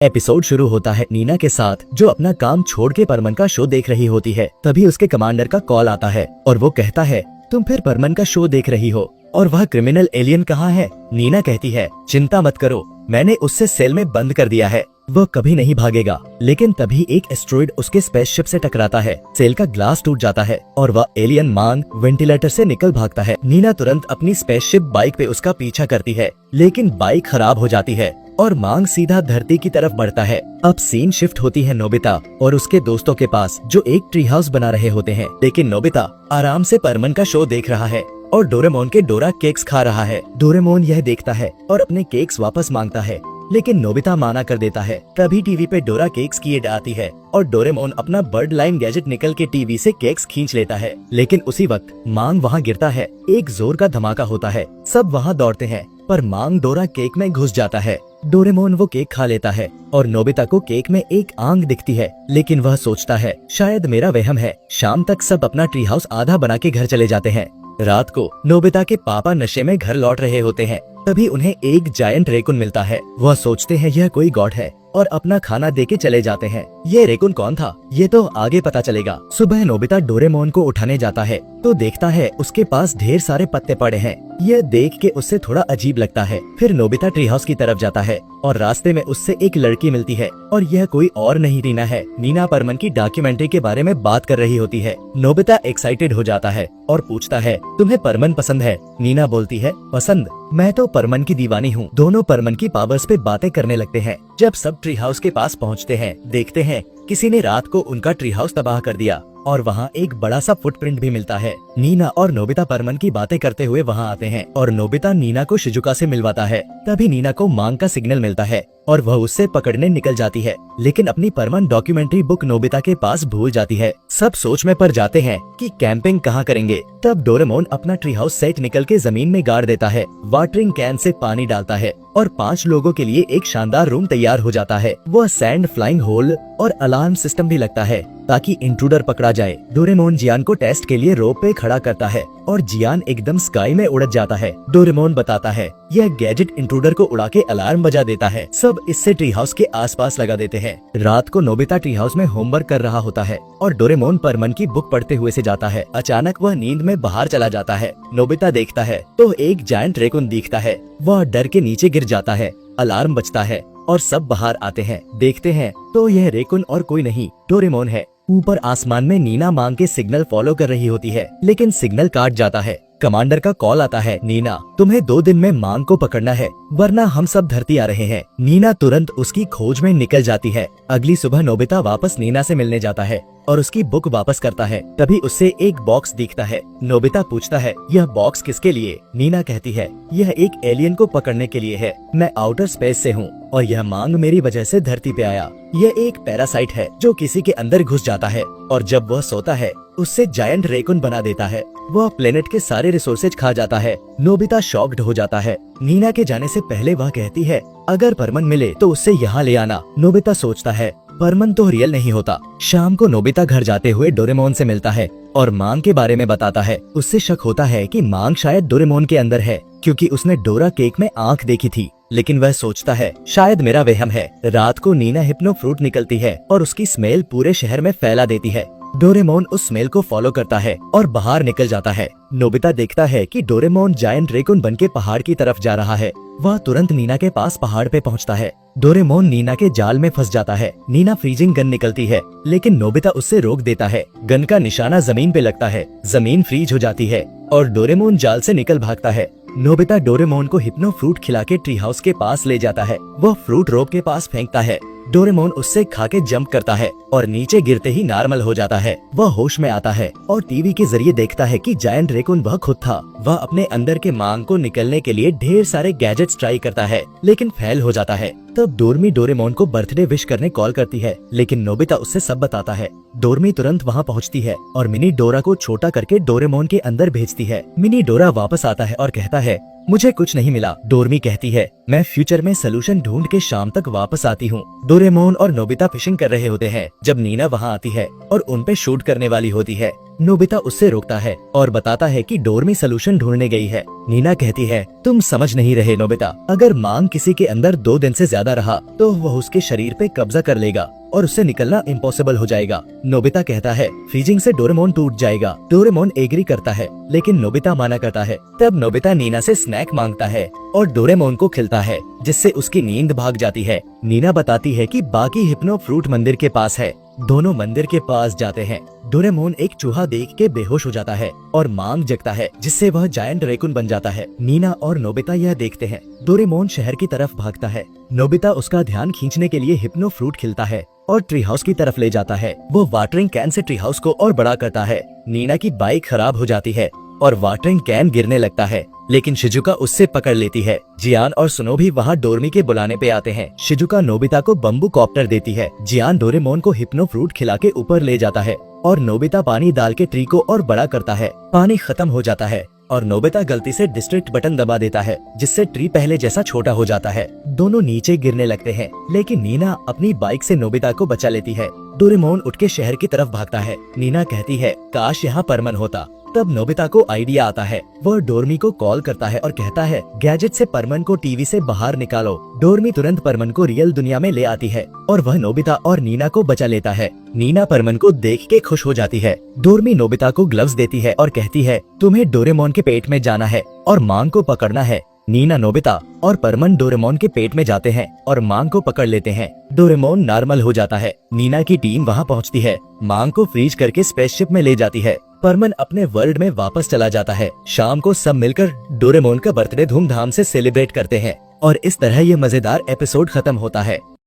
Episode शुरू होता है नीना के साथ, जो अपना काम छोड़ के परमन का शो देख रही होती है। तभी उसके कमांडर का कॉल आता है और वो कहता है, तुम फिर परमन का शो देख रही हो और वह क्रिमिनल एलियन कहाँ है? नीना कहती है, चिंता मत करो, मैंने उससे सेल में बंद कर दिया है, वो कभी नहीं भागेगा। लेकिन तभी एक एस्ट्रॉइड उसके स्पेसशिप से टकराता है, सेल का ग्लास टूट जाता है और वह एलियन मांग वेंटिलेटर से निकल भागता है। नीना तुरंत अपनी स्पेसशिप बाइक पे उसका पीछा करती है, लेकिन बाइक खराब हो जाती है और मांग सीधा धरती की तरफ बढ़ता है। अब सीन शिफ्ट होती है नोबिता और उसके दोस्तों के पास, जो एक ट्री हाउस बना रहे होते हैं। लेकिन नोबिता आराम से परमन का शो देख रहा है और डोरेमोन के डोरा केक्स खा रहा है। डोरेमोन यह देखता है और अपने केक्स वापस मांगता है, लेकिन नोबिता माना कर देता है। तभी टीवी पे डोरा केक्स की एड आती है और डोरेमोन अपना बर्ड लाइन गैजेट निकल के टीवी से केक्स खींच लेता है। लेकिन उसी वक्त मांग वहाँ गिरता है, एक जोर का धमाका होता है, सब वहाँ दौड़ते हैं, पर मांग डोरा केक में घुस जाता है। डोरेमोन वो केक खा लेता है और नोबिता को केक में एक आंख दिखती है, लेकिन वह सोचता है शायद मेरा वहम है। शाम तक सब अपना ट्री हाउस आधा बना के घर चले जाते हैं। रात को नोबिता के पापा नशे में घर लौट रहे होते हैं। तभी उन्हें एक जायंट रेकुन मिलता है। वह सोचते हैं यह कोई गॉड है और अपना खाना देके चले जाते हैं। ये रेकुन कौन था ये तो आगे पता चलेगा। सुबह नोबिता डोरेमोन को उठाने जाता है तो देखता है उसके पास ढेर सारे पत्ते पड़े हैं। यह देख के उससे थोड़ा अजीब लगता है। फिर नोबिता ट्री हाउस की तरफ जाता है और रास्ते में उससे एक लड़की मिलती है और यह कोई और नहीं नीना है। नीना परमन की डॉक्यूमेंट्री के बारे में बात कर रही होती है। नोबिता एक्साइटेड हो जाता है और पूछता है, तुम्हें परमन पसंद है? नीना बोलती है, पसंद? मैं तो परमन की दीवानी हूँ। दोनों परमन की पावर्स पे बातें करने लगते हैं। जब सब ट्री हाउस के पास पहुँचते हैं, देखते हैं किसी ने रात को उनका ट्री हाउस तबाह कर दिया और वहाँ एक बड़ा सा फुटप्रिंट भी मिलता है। नीना और नोबिता परमन की बातें करते हुए वहाँ आते हैं और नोबिता नीना को शिजुका से मिलवाता है। तभी नीना को मांग का सिग्नल मिलता है और वह उससे पकड़ने निकल जाती है, लेकिन अपनी परमन डॉक्यूमेंट्री बुक नोबिता के पास भूल जाती है। सब सोच में पड़ जाते हैं कि कैंपिंग कहाँ करेंगे। तब डोरेमोन अपना ट्री हाउस सेट निकल के जमीन में गाड़ देता है, वाटरिंग कैन से पानी डालता है और 5 लोगों के लिए एक शानदार रूम तैयार हो जाता है। वह सैंड फ्लाइंग होल और अलार्म सिस्टम भी लगता है ताकि इंट्रूडर पकड़ा जाए। डोरेमोन जियान को टेस्ट के लिए रोप पे खड़ा करता है और जियान एकदम स्काई में उड़ जाता है। डोरेमोन बताता है यह गैजेट इंट्रूडर को उड़ा के अलार्म बजा देता है। सब इससे ट्री हाउस के आसपास लगा देते हैं। रात को नोबिता ट्री हाउस में होमवर्क कर रहा होता है और डोरेमोन परमन की बुक पढ़ते हुए से जाता है। अचानक वह नींद में बाहर चला जाता है। नोबिता देखता है तो एक जायंट रेकुन दिखता है। वह डर के नीचे गिर जाता है। अलार्म बजता है और सब बाहर आते हैं। देखते हैं तो यह रेकुन और कोई नहीं, डोरेमोन है। ऊपर आसमान में नीना मांग के सिग्नल फॉलो कर रही होती है, लेकिन सिग्नल काट जाता है। कमांडर का कॉल आता है, नीना तुम्हें 2 दिन में मांग को पकड़ना है वरना हम सब धरती आ रहे हैं। नीना तुरंत उसकी खोज में निकल जाती है। अगली सुबह नोबिता वापस नीना से मिलने जाता है और उसकी बुक वापस करता है। तभी उससे एक बॉक्स दिखता है। नोबिता पूछता है, यह बॉक्स किसके लिए? नीना कहती है, यह एक एलियन को पकड़ने के लिए है। मैं आउटर स्पेस से हूँ और यह मांग मेरी वजह से धरती पे आया। यह एक पैरासाइट है जो किसी के अंदर घुस जाता है और जब वह सोता है उससे जायंट रेकुन बना देता है। वह प्लेनेट के सारे रिसोर्सेज खा जाता है। नोबिता शॉक्ड हो जाता है। नीना के जाने से पहले वह कहती है, अगर परमन मिले तो उससे यहाँ ले आना। नोबिता सोचता है परमन तो रियल नहीं होता। शाम को नोबिता घर जाते हुए डोरेमोन से मिलता है और मांग के बारे में बताता है। उससे शक होता है कि मांग शायद डोरेमोन के अंदर है, क्योंकि उसने डोरा केक में आंख देखी थी। लेकिन वह सोचता है शायद मेरा वहम है। रात को नीना हिप्नो फ्रूट निकलती है और उसकी स्मेल पूरे शहर में फैला देती है। डोरेमोन उस स्मेल को फॉलो करता है और बाहर निकल जाता है। नोबिता देखता है कि डोरेमोन जायंट रेकुन बनके पहाड़ की तरफ जा रहा है। वह तुरंत नीना के पास पहाड़ पे पहुंचता है। डोरेमोन नीना के जाल में फंस जाता है। नीना फ्रीजिंग गन निकलती है, लेकिन नोबिता उससे रोक देता है। गन का निशाना जमीन पे लगता है, जमीन फ्रीज हो जाती है और डोरेमोन जाल से निकल भागता है। नोबिता डोरेमोन को हिप्नो फ्रूट खिला के ट्री हाउस के पास ले जाता है। वह फ्रूट रोप के पास फेंकता है। डोरेमोन उससे खा के जंप करता है और नीचे गिरते ही नॉर्मल हो जाता है। वह होश में आता है और टीवी के जरिए देखता है कि जायंट रेकुन वह खुद था। वह अपने अंदर के मांग को निकलने के लिए ढेर सारे गैजेट्स ट्राई करता है, लेकिन फेल हो जाता है। तब डोरमी डोरेमोन को बर्थडे विश करने कॉल करती है, लेकिन नोबिता उससे सब बताता है। डोरमी तुरंत वहाँ पहुँचती है और मिनी डोरा को छोटा करके डोरेमोन के अंदर भेजती है। मिनी डोरा वापस आता है और कहता है, मुझे कुछ नहीं मिला। डोरमी कहती है, मैं फ्यूचर में सोल्यूशन ढूंढ के शाम तक वापस आती हूँ। डोरेमोन और नोबिता फिशिंग कर रहे होते हैं जब नीना वहाँ आती है और उन पे शूट करने वाली होती है। नोबिता उससे रोकता है और बताता है कि डोरमी सलूशन ढूंढने गई है। नीना कहती है, तुम समझ नहीं रहे नोबिता, अगर मांग किसी के अंदर 2 दिन से ज्यादा रहा तो वह उसके शरीर पे कब्जा कर लेगा और उससे निकलना इम्पॉसिबल हो जाएगा। नोबिता कहता है, फ्रीजिंग से डोरेमोन टूट जाएगा। डोरेमोन एग्री करता है, लेकिन नोबिता माना करता है। तब नोबिता नीना से स्नैक मांगता है और डोरेमोन को खिलता है, जिससे उसकी नींद भाग जाती है। नीना बताती है कि बाकी हिप्नो फ्रूट मंदिर के पास है। दोनों मंदिर के पास जाते हैं। डोरेमोन एक चूहा देख के बेहोश हो जाता है और मांग जगता है, जिससे वह जायंट रेकुन बन जाता है। नीना और नोबिता यह देखते हैं। डोरेमोन शहर की तरफ भागता है। नोबिता उसका ध्यान खींचने के लिए हिप्नो फ्रूट खिलता है और ट्री हाउस की तरफ ले जाता है। वो watering can say tree house को और बड़ा करता है। नीना की बाइक खराब हो जाती है और वाटरिंग कैन गिरने लगता है, लेकिन शिजुका उससे पकड़ लेती है। जियान और सुनो भी वहाँ डोरमी के बुलाने पे आते हैं। शिजुका नोबिता को बम्बू कॉप्टर देती है। जियान डोरेमोन को हिप्नो फ्रूट खिला के ऊपर ले जाता है और नोबिता पानी डाल के ट्री को और बड़ा करता है। पानी खत्म हो जाता है और नोबिता गलती से डिस्ट्रिक्ट बटन दबा देता है, जिससे ट्री पहले जैसा छोटा हो जाता है। दोनों नीचे गिरने लगते हैं, लेकिन नीना अपनी बाइक से नोबिता को बचा लेती है। डोरेमोन उठ के शहर की तरफ भागता है। नीना कहती है, काश यहाँ परमन होता। तब नोबिता को आइडिया आता है। वह डोरमी को कॉल करता है और कहता है, गैजेट से परमन को टीवी से बाहर निकालो। डोरमी तुरंत परमन को रियल दुनिया में ले आती है और वह नोबिता और नीना को बचा लेता है। नीना परमन को देख के खुश हो जाती है। डोरमी नोबिता को ग्लव्स देती है और कहती है, तुम्हें डोरेमोन के पेट में जाना है और मांग को पकड़ना है। नीना, नोबिता और परमन डोरेमोन के पेट में जाते हैं और मांग को पकड़ लेते हैं। डोरेमोन नॉर्मल हो जाता है। नीना की टीम वहाँ पहुँचती है। मांग को फ्रीज करके स्पेसशिप में ले जाती है। परमन अपने वर्ल्ड में वापस चला जाता है। शाम को सब मिलकर डोरेमोन का बर्थडे धूमधाम से सेलिब्रेट करते हैं और इस तरह ये मजेदार एपिसोड खत्म होता है।